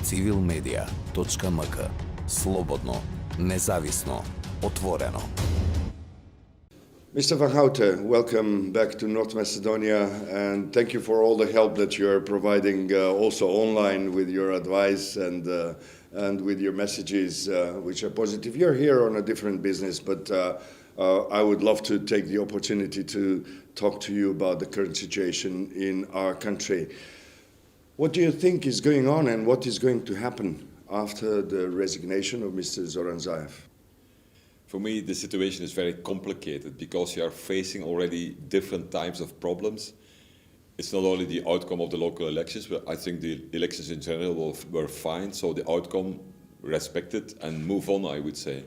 civilmedia.mk. Slobodno, nezavisno, otvoreno. Mr. Vanhoutte, welcome back to North Macedonia, and thank you for all the help that you are providing also online with your advice and with your messages, which are positive. You're here on a different business, but I would love to take the opportunity to talk to you about the current situation in our country. What do you think is going on and what is going to happen after the resignation of Mr. Zoran Zaev? For me, the situation is very complicated because you are facing already different types of problems. It's not only the outcome of the local elections, but I think the elections in general were fine, so the outcome respected and move on, I would say.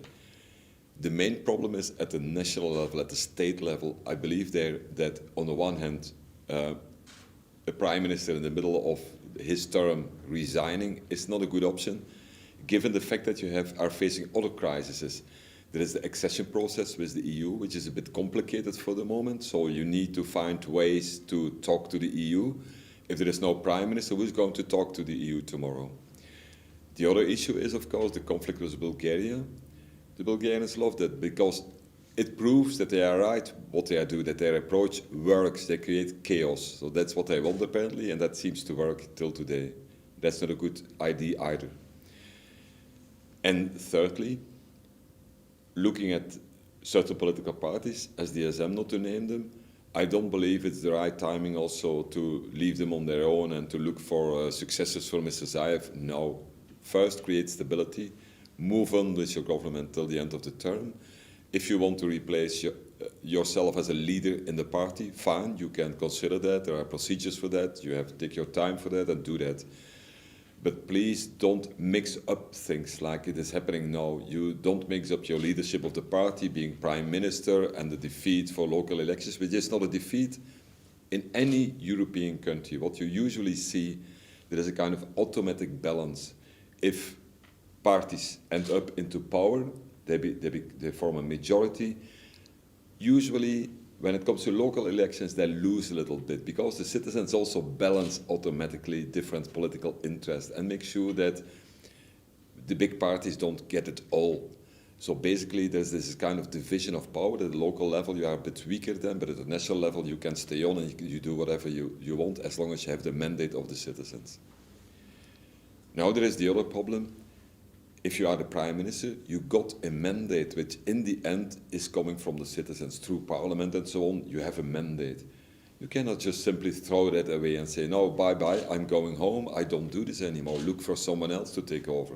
The main problem is at the national level, at the state level. I believe there that on the one hand, a prime minister in the middle of his term resigning is not a good option, given the fact that you are facing other crises. There is the accession process with the EU, which is a bit complicated for the moment, so you need to find ways to talk to the EU. If there is no prime minister, who's going to talk to the EU tomorrow? The other issue is, of course, the conflict with Bulgaria. The Bulgarians loved it because it proves that they are right, what they do, that their approach works, they create chaos. So that's what they want apparently, and that seems to work till today. That's not a good idea either. And thirdly, looking at certain political parties, as the SM not to name them, I don't believe it's the right timing also to leave them on their own and to look for successors for Mr. Zaev. No. First, create stability. Move on with your government till the end of the term. If you want to replace yourself as a leader in the party, fine, you can consider that. There are procedures for that. You have to take your time for that and do that. But please don't mix up things like it is happening now. You don't mix up your leadership of the party, being prime minister, and the defeat for local elections, which is not a defeat in any European country. What you usually see, there is a kind of automatic balance. If parties end up into power, they form a majority. Usually, when it comes to local elections, they lose a little bit because the citizens also balance automatically different political interests and make sure that the big parties don't get it all. So basically, there's this kind of division of power. At the local level, you are a bit weaker then, but at the national level, you can stay on and you do whatever you want as long as you have the mandate of the citizens. Now there is the other problem. If you are the prime minister, you got a mandate which in the end is coming from the citizens through parliament and so on. You have a mandate. You cannot just simply throw that away and say, no, bye-bye, I'm going home, I don't do this anymore, look for someone else to take over.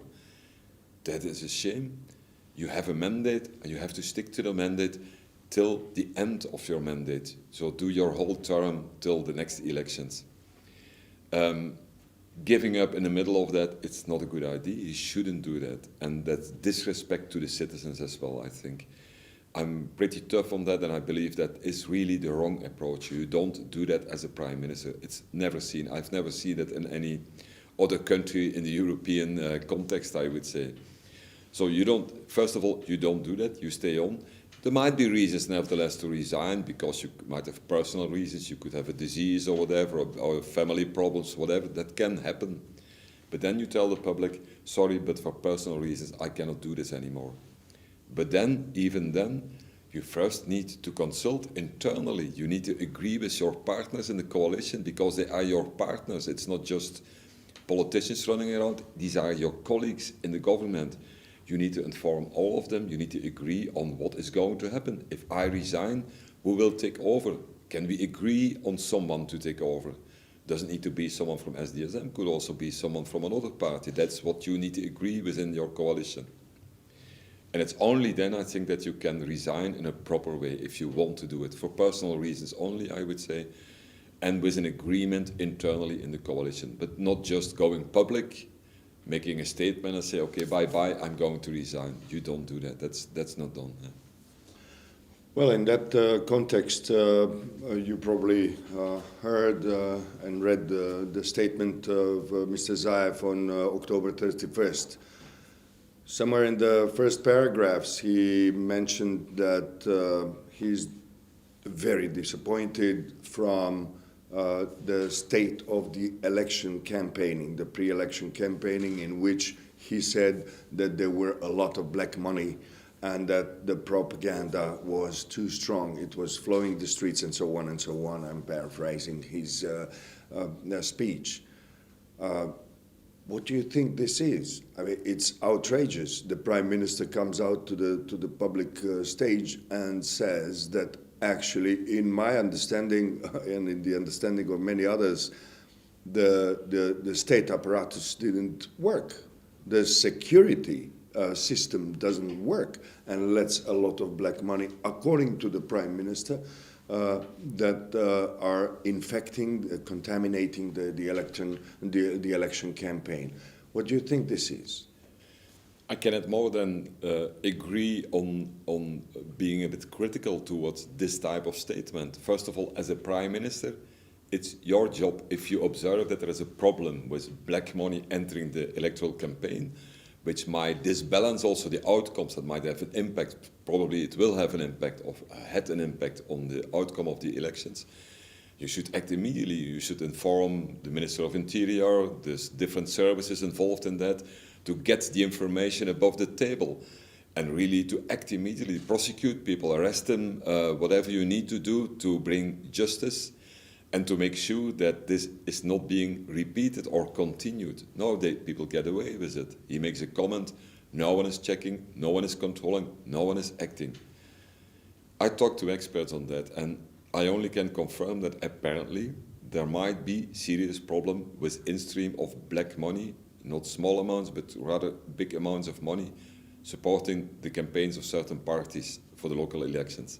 That is a shame. You have a mandate and you have to stick to the mandate till the end of your mandate. So do your whole term till the next elections. Giving up in the middle of that, it's not a good idea. You shouldn't do that. And that's disrespect to the citizens as well, I think. I'm pretty tough on that, and I believe that is really the wrong approach. You don't do that as a prime minister. It's never seen. I've never seen it in any other country in the European context, I would say. So you don't, first of all, you don't do that. You stay on. There might be reasons, nevertheless, to resign because you might have personal reasons. You could have a disease or whatever, or family problems, whatever. That can happen. But then you tell the public, sorry, but for personal reasons, I cannot do this anymore. But then, even then, you first need to consult internally. You need to agree with your partners in the coalition because they are your partners. It's not just politicians running around. These are your colleagues in the government. You need to inform all of them. You need to agree on what is going to happen. If I resign, who will take over? Can we agree on someone to take over? Doesn't need to be someone from SDSM. Could also be someone from another party. That's what you need to agree within your coalition. And it's only then, I think, that you can resign in a proper way if you want to do it. For personal reasons only, I would say. And with an agreement internally in the coalition. But not just going public, making a statement and say, okay, bye-bye, I'm going to resign. You don't do that. That's not done. Yeah. Well, in that context, you probably heard and read the statement of Mr. Zaev on October 31st. Somewhere in the first paragraphs, he mentioned that he's very disappointed from the state of the election campaigning, the pre-election campaigning, in which he said that there were a lot of black money and that the propaganda was too strong. It was flowing the streets and so on and so on. I'm paraphrasing his speech. What do you think this is? I mean, it's outrageous. The Prime Minister comes out to the public stage and says that actually, in my understanding and in the understanding of many others, the state apparatus didn't work. The security system doesn't work and lets a lot of black money, according to the Prime Minister, that are infecting, contaminating the election campaign. What do you think this is? I cannot more than agree on being a bit critical towards this type of statement. First of all, as a Prime Minister, it's your job, if you observe that there is a problem with black money entering the electoral campaign, which might disbalance also the outcomes, that might have an impact, probably it will have an impact, or had an impact on the outcome of the elections. You should act immediately. You should inform the Minister of Interior, there's different services involved in that, to get the information above the table and really to act immediately, prosecute people, arrest them, whatever you need to do to bring justice and to make sure that this is not being repeated or continued. No, people get away with it. He makes a comment, no one is checking, no one is controlling, no one is acting. I talked to experts on that, and I only can confirm that apparently there might be serious problem with in-stream of black money, not small amounts, but rather big amounts of money supporting the campaigns of certain parties for the local elections.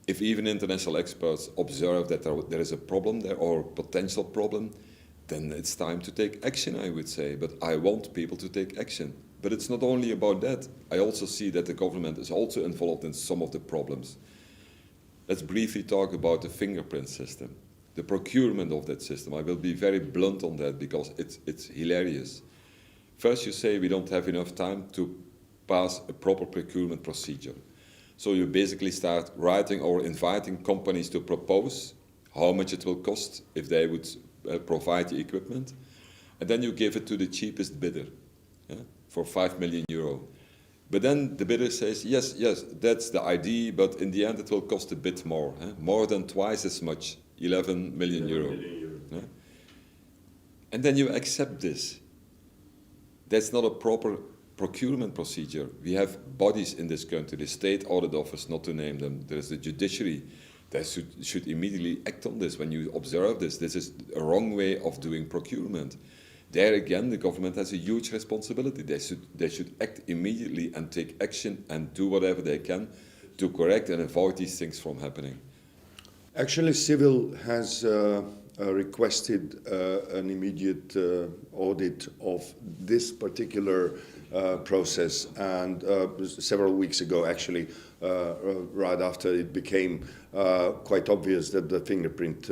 If even international experts observe that there is a problem there or potential problem, then it's time to take action, I would say. But I want people to take action. But it's not only about that. I also see that the government is also involved in some of the problems. Let's briefly talk about the fingerprint system, the procurement of that system. I will be very blunt on that because it's hilarious. First you say we don't have enough time to pass a proper procurement procedure. So you basically start writing or inviting companies to propose how much it will cost if they would provide the equipment. And then you give it to the cheapest bidder for 5 million euro. But then the bidder says, yes, that's the idea, but in the end it will cost a bit more, more than twice as much, 11 million euro. And then you accept this. That's not a proper procurement procedure. We have bodies in this country, the State Audit Office, not to name them. There's the judiciary. They should immediately act on this. When you observe this, this is a wrong way of doing procurement. There again, the government has a huge responsibility. They should act immediately and take action and do whatever they can to correct and avoid these things from happening. Actually, Civil has requested an immediate audit of this particular process, and several weeks ago, actually, right after it became quite obvious that the fingerprint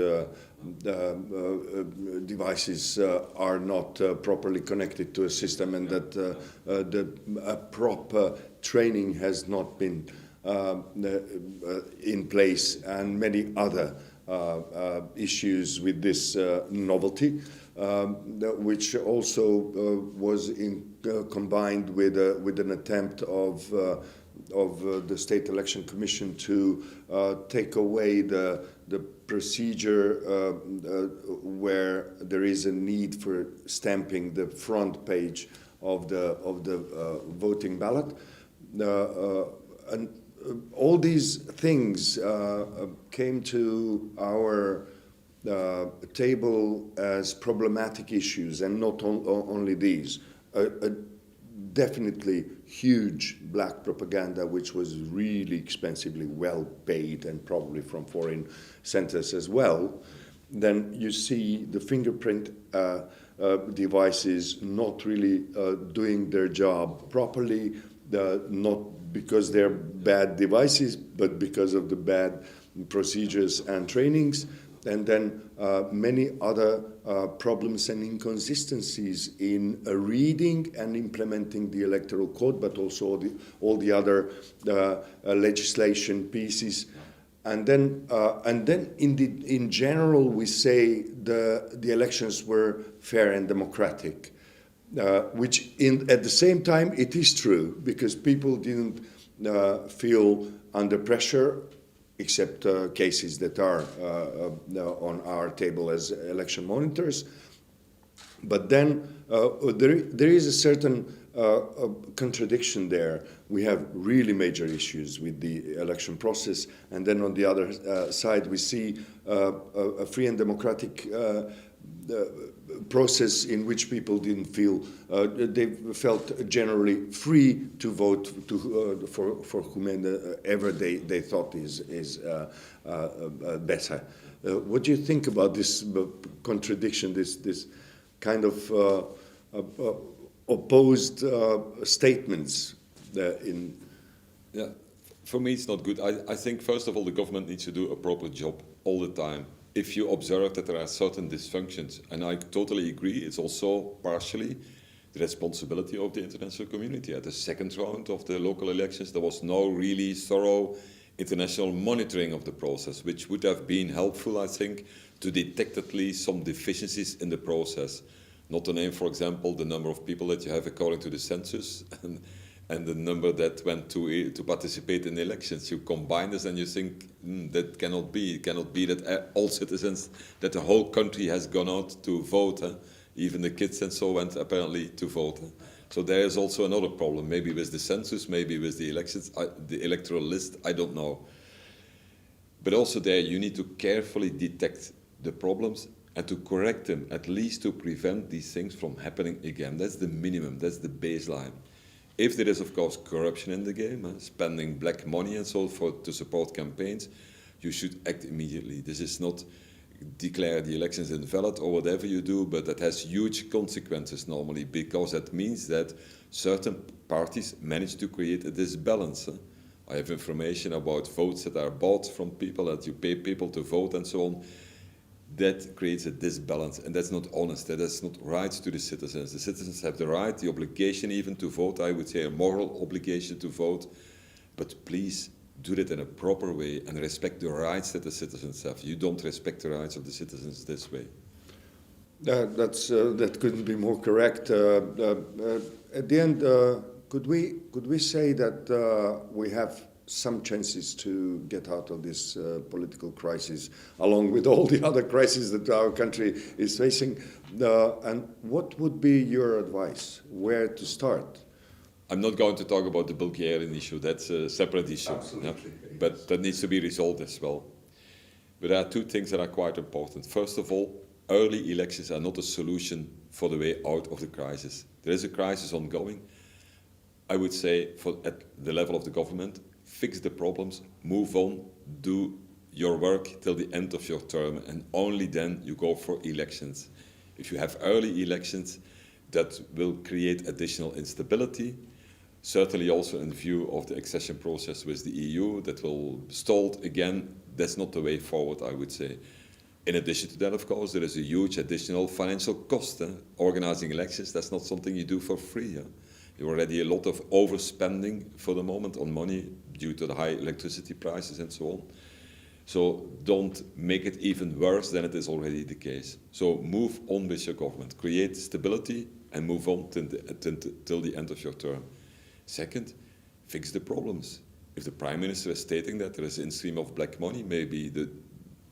devices are not properly connected to a system, and that the proper training has not been in place, and many other issues with this novelty, which also was combined with an attempt of the State Election Commission to take away the procedure where there is a need for stamping the front page of the voting ballot. And all these things came to our table as problematic issues, and not only these. Definitely huge black propaganda, which was really expensively well paid, and probably from foreign centers as well. Then you see the fingerprint devices not really doing their job properly, not because they're bad devices, but because of the bad procedures and trainings. And then many other problems and inconsistencies in reading and implementing the electoral code, but also all the other legislation pieces. and then in general we say the elections were fair and democratic, which at the same time it is true, because people didn't feel under pressure, except cases that are on our table as election monitors. But then there is a certain contradiction there. We have really major issues with the election process, and then on the other side we see a free and democratic process in which people didn't feel, they felt generally free to vote for whomever they thought is better. What do you think about this contradiction, this kind of opposed statements in? Yeah, for me it's not good. I think first of all the government needs to do a proper job all the time. If you observe that there are certain dysfunctions, and I totally agree, it's also partially the responsibility of the international community. At the second round of the local elections, there was no really thorough international monitoring of the process, which would have been helpful, I think, to detect at least some deficiencies in the process. Not to name, for example, the number of people that you have according to the census and the number that went to participate in the elections. You combine this and you think, that cannot be. It cannot be that all citizens, that the whole country has gone out to vote. Even the kids and so went apparently to vote. So there is also another problem, maybe with the census, maybe with the elections, the electoral list, I don't know. But also there you need to carefully detect the problems and to correct them, at least to prevent these things from happening again. That's the minimum, that's the baseline. If there is, of course, corruption in the game, spending black money and so forth to support campaigns, you should act immediately. This is not declare the elections invalid or whatever you do, but that has huge consequences normally, because that means that certain parties manage to create a disbalance. I have information about votes that are bought from people, that you pay people to vote and so on. That creates a disbalance, and that's not honest. That's not right to the citizens. The citizens have the right, the obligation even to vote, I would say a moral obligation to vote, but please do it in a proper way and respect the rights that the citizens have. You don't respect the rights of the citizens this way. That couldn't be more correct. At the end, could we say that we have some chances to get out of this political crisis, along with all the other crises that our country is facing? And what would be your advice? Where to start? I'm not going to talk about the Bulgarian issue. That's a separate issue. Absolutely. Yeah? But that needs to be resolved as well. But there are two things that are quite important. First of all, early elections are not a solution for the way out of the crisis. There is a crisis ongoing. I would say at the level of the government, fix the problems, move on, do your work till the end of your term, and only then you go for elections. If you have early elections, that will create additional instability, certainly also in view of the accession process with the EU, that will stall again. That's not the way forward, I would say. In addition to that, of course, there is a huge additional financial cost. Organizing elections, that's not something you do for free. There already a lot of overspending for the moment on money due to the high electricity prices and so on. So don't make it even worse than it is already the case. So move on with your government. Create stability and move on till the end of your term. Second, fix the problems. If the Prime Minister is stating that there is an in-stream of black money, maybe the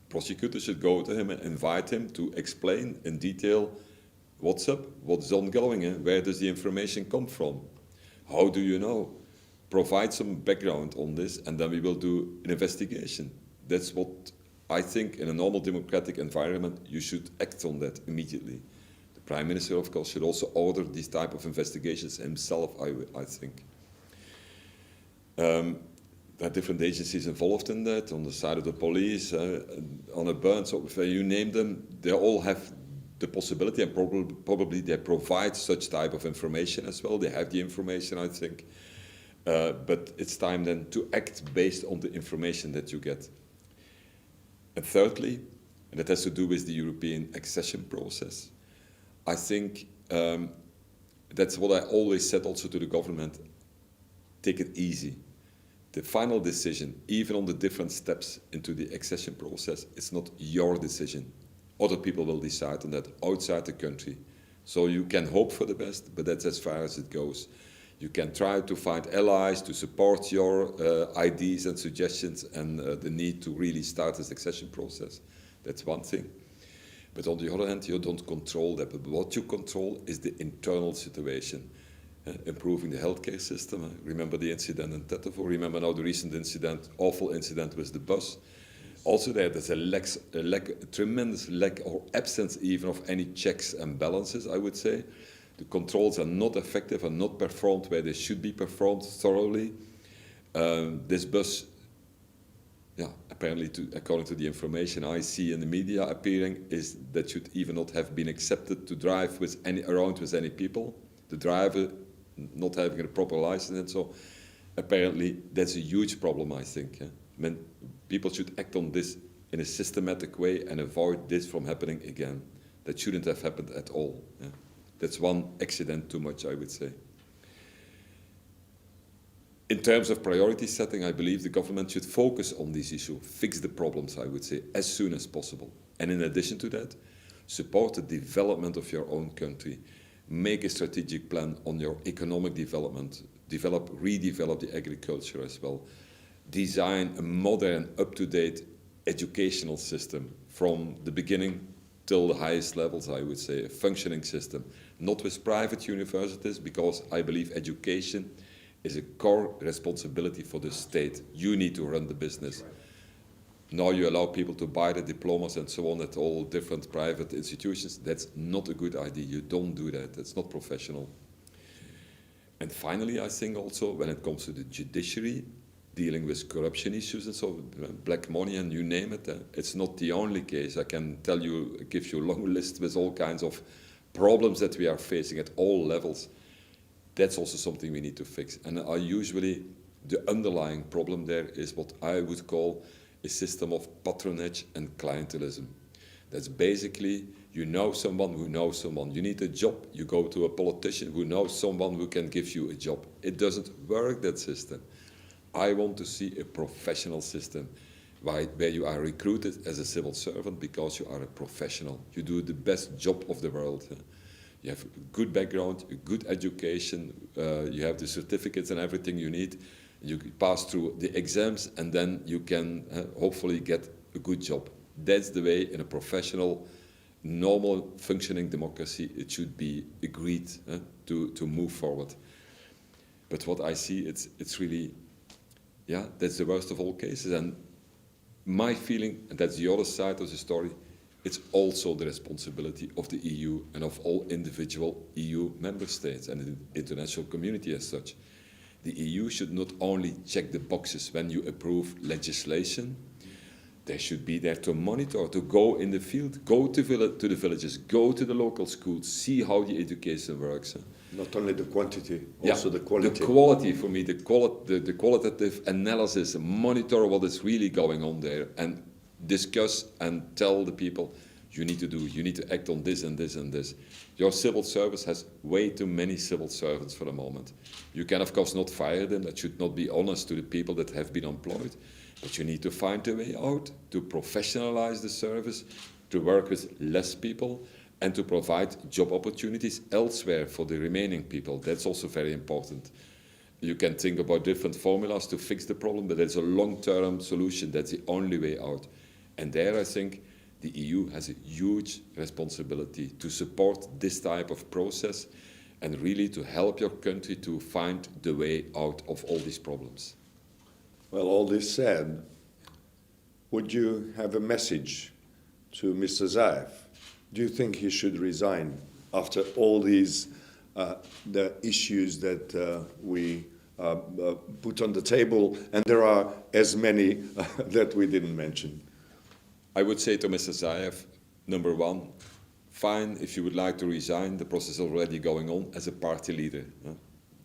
prosecutor should go to him and invite him to explain in detail what's up, what's ongoing, where does the information come from? How do you know? Provide some background on this, and then we will do an investigation. That's what I think in a normal democratic environment, you should act on that immediately. The Prime Minister, of course, should also order these type of investigations himself, I think. There are different agencies involved in that, on the side of the police, on a burn, so if you name them, they all have the possibility, and probably they provide such type of information as well. They have the information, I think. But it's time then to act based on the information that you get. And thirdly, and that has to do with the European accession process, I think that's what I always said also to the government, take it easy. the final decision, even on the different steps into the accession process, it's not your decision. Other people will decide on that outside the country. So you can hope for the best, but that's as far as it goes. You can try to find allies to support your ideas and suggestions and the need to really start this accession process. That's one thing. But on the other hand, you don't control that. But what you control is the internal situation. Improving the healthcare system. Remember the incident in Tetovo. Remember now the recent incident, awful incident with the bus. Also there's a tremendous lack or absence even of any checks and balances, I would say. The controls are not effective and not performed where they should be performed thoroughly. This bus, apparently, according to the information I see in the media appearing, is that should even not have been accepted to drive around with any people. The driver not having a proper license, and so apparently that's a huge problem, I think. People should act on this in a systematic way and avoid this from happening again. That shouldn't have happened at all. That's one accident too much, I would say. In terms of priority setting, I believe the government should focus on this issue, fix the problems, I would say, as soon as possible. And in addition to that, support the development of your own country. Make a strategic plan on your economic development, redevelop the agriculture as well. Design a modern, up-to-date educational system from the beginning till the highest levels, I would say, a functioning system. Not with private universities, because I believe education is a core responsibility for the state. You need to run the business. Now you allow people to buy the diplomas and so on at all different private institutions. That's not a good idea. You don't do that. That's not professional. And finally, I think also when it comes to the judiciary, dealing with corruption issues and so, black money and you name it, it's not the only case. I can give you a long list with all kinds of problems that we are facing at all levels. That's also something we need to fix. And the underlying problem there is what I would call a system of patronage and clientelism. That's basically, you know someone who knows someone. You need a job, you go to a politician who knows someone who can give you a job. It doesn't work, that system. I want to see a professional system where you are recruited as a civil servant because you are a professional. You do the best job of the world. You have a good background, a good education, you have the certificates and everything you need. You pass through the exams and then you can hopefully get a good job. That's the way in a professional, normal functioning democracy it should be agreed to move forward. But what I see, it's really, that's the worst of all cases. And my feeling, and that's the other side of the story, it's also the responsibility of the EU and of all individual EU member states and the international community as such. The EU should not only check the boxes when you approve legislation, they should be there to monitor, to go in the field, go to the villages, go to the local schools, see how the education works. Not only the quantity, also the quality. The quality for me, the qualitative analysis, monitor what is really going on there and discuss and tell the people, you need to act on this and this and this. Your civil service has way too many civil servants for the moment. You can, of course, not fire them. That should not be honest to the people that have been employed. But you need to find a way out to professionalize the service, to work with less people, and to provide job opportunities elsewhere for the remaining people. That's also very important. You can think about different formulas to fix the problem, but there's a long-term solution. That's the only way out. And there, I think, the EU has a huge responsibility to support this type of process and really to help your country to find the way out of all these problems. Well, all this said, would you have a message to Mr. Zaev? Do you think he should resign after all these the issues that we put on the table, and there are as many that we didn't mention? I would say to Mr. Zaev, number one, fine if you would like to resign. The process is already going on as a party leader.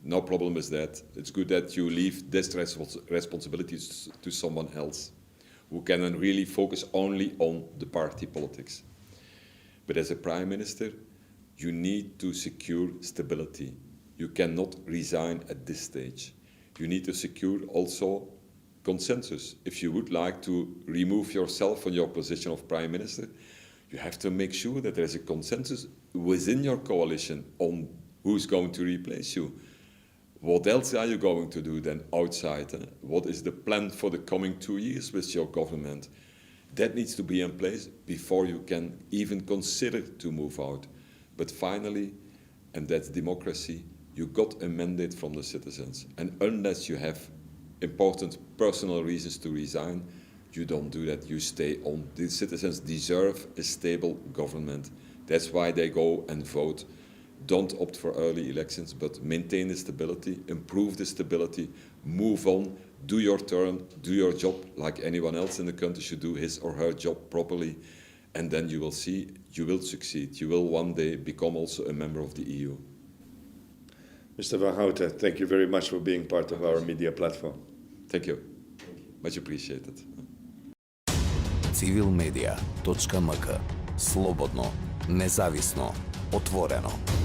No problem with that. It's good that you leave this responsibilities to someone else who can then really focus only on the party politics. But as a prime minister, you need to secure stability. You cannot resign at this stage. You need to secure also consensus. If you would like to remove yourself from your position of prime minister, you have to make sure that there is a consensus within your coalition on who's going to replace you. What else are you going to do then outside? What is the plan for the coming 2 years with your government? That needs to be in place before you can even consider to move out. But finally, and that's democracy, you got a mandate from the citizens. And unless you have important personal reasons to resign, you don't do that, you stay on. The citizens deserve a stable government. That's why they go and vote. Don't opt for early elections, but maintain the stability, improve the stability, move on, do your term, do your job like anyone else in the country should do his or her job properly, and then you will see you will succeed. You will one day become also a member of the EU. Mr. Vanhoutte, thank you very much for being part of our media platform. Thank you. Much appreciated. civilmedia.mk. Slobodno, nezavisno, otvoreno.